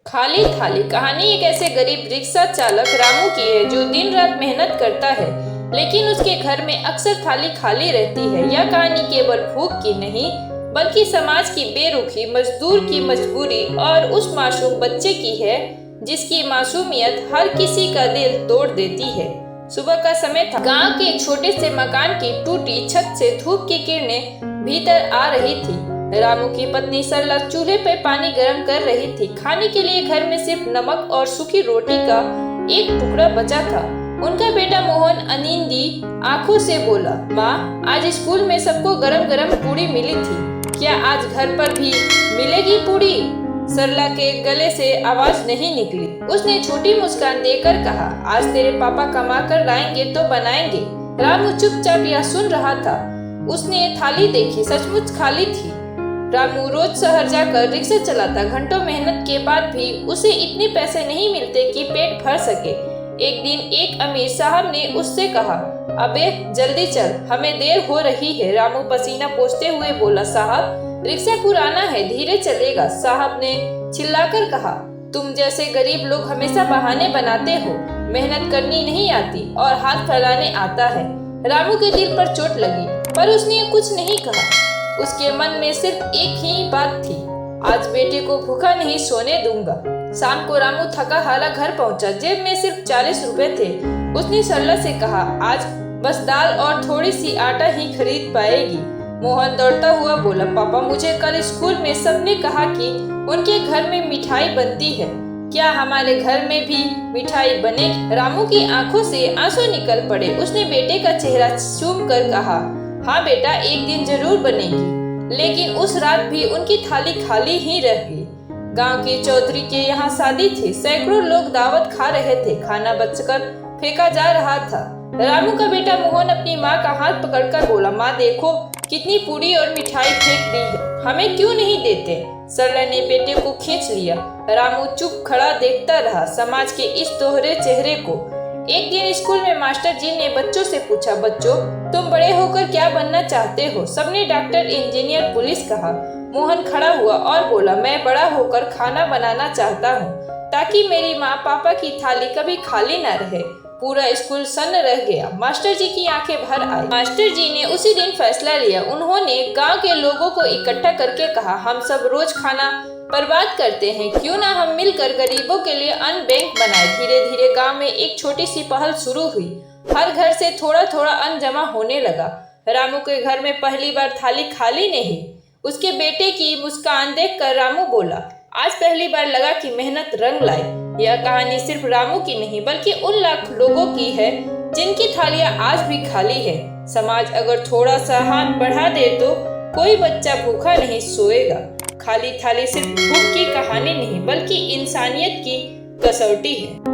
खाली थाली कहानी एक ऐसे गरीब रिक्शा चालक रामू की है जो दिन रात मेहनत करता है, लेकिन उसके घर में अक्सर थाली खाली रहती है। यह कहानी केवल भूख की नहीं बल्कि समाज की बेरुखी, मजदूर की मजबूरी और उस मासूम बच्चे की है जिसकी मासूमियत हर किसी का दिल तोड़ देती है। सुबह का समय था। गांव के एक छोटे से मकान की टूटी छत से धूप की किरणें भीतर आ रही थी। रामू की पत्नी सरला चूल्हे पर पानी गर्म कर रही थी। खाने के लिए घर में सिर्फ नमक और सूखी रोटी का एक टुकड़ा बचा था। उनका बेटा मोहन अनिंदी आंखों से बोला, माँ, आज स्कूल में सबको गरम गरम पूड़ी मिली थी, क्या आज घर पर भी मिलेगी पूड़ी? सरला के गले से आवाज नहीं निकली। उसने छोटी मुस्कान देकर कहा, आज तेरे पापा कमा कर लाएंगे तो बनाएंगे। रामू चुपचाप यह सुन रहा था। उसने थाली देखी, सचमुच खाली थी। रामू रोज शहर जाकर रिक्शा चलाता। घंटों मेहनत के बाद भी उसे इतने पैसे नहीं मिलते कि पेट भर सके। एक दिन एक अमीर साहब ने उससे कहा, अबे जल्दी चल, हमें देर हो रही है। रामू पसीना पोंछते हुए बोला, साहब, रिक्शा पुराना है, धीरे चलेगा। साहब ने चिल्लाकर कहा, तुम जैसे गरीब लोग हमेशा बहाने बनाते हो, मेहनत करनी नहीं आती और हाथ फैलाने आता है। रामू के दिल पर चोट लगी, पर उसने कुछ नहीं कहा। उसके मन में सिर्फ एक ही बात थी, आज बेटे को भूखा नहीं सोने दूंगा। शाम को रामू थका हारा घर पहुंचा। जेब में सिर्फ 40 रुपए थे। उसने सरला से कहा, आज बस दाल और थोड़ी सी आटा ही खरीद पाएगी। मोहन दौड़ता हुआ बोला, पापा, मुझे कल स्कूल में सबने कहा कि उनके घर में मिठाई बनती है, क्या हमारे घर में भी मिठाई बनेगी? रामू की आंखों से आंसू निकल पड़े। उसने बेटे का चेहरा चूम कर कहा, हाँ बेटा, एक दिन जरूर बनेगी। लेकिन उस रात भी उनकी थाली खाली ही रह गई। गांव के चौधरी के यहाँ शादी थी। सैकड़ों लोग दावत खा रहे थे। खाना बचकर फेंका जा रहा था। रामू का बेटा मोहन अपनी माँ का हाथ पकड़कर बोला, माँ देखो, कितनी पूरी और मिठाई फेंक दी है, हमें क्यों नहीं देते? सरला ने बेटे को खींच लिया। रामू चुप खड़ा देखता रहा समाज के इस दोहरे चेहरे को। एक दिन स्कूल में मास्टर जी ने बच्चों से पूछा, बच्चों, तुम बड़े होकर क्या बनना चाहते हो? सबने डॉक्टर, इंजीनियर, पुलिस कहा। मोहन खड़ा हुआ और बोला, मैं बड़ा होकर खाना बनाना चाहता हूँ, ताकि मेरी माँ पापा की थाली कभी खाली न रहे। पूरा स्कूल सन्न रह गया। मास्टर जी की आंखें भर आई। मास्टर जी ने उसी दिन फैसला लिया। उन्होंने गांव के लोगों को इकट्ठा करके कहा, हम सब रोज खाना बर्बाद करते हैं, क्यों ना हम मिलकर गरीबों के लिए अन्न बैंक बनाए। धीरे धीरे गांव में एक छोटी सी पहल शुरू हुई। हर घर से थोड़ा थोड़ा अन्न जमा होने लगा। रामू के घर में पहली बार थाली खाली नहीं। उसके बेटे की मुस्कान देखकर रामू बोला, आज पहली बार लगा कि मेहनत रंग लाई। यह कहानी सिर्फ रामू की नहीं बल्कि उन लाख लोगों की है जिनकी थालियां आज भी खाली है। समाज अगर थोड़ा सा हाथ बढ़ा दे तो कोई बच्चा भूखा नहीं सोएगा। खाली थाली सिर्फ भूख की कहानी नहीं बल्कि इंसानियत की कसौटी है।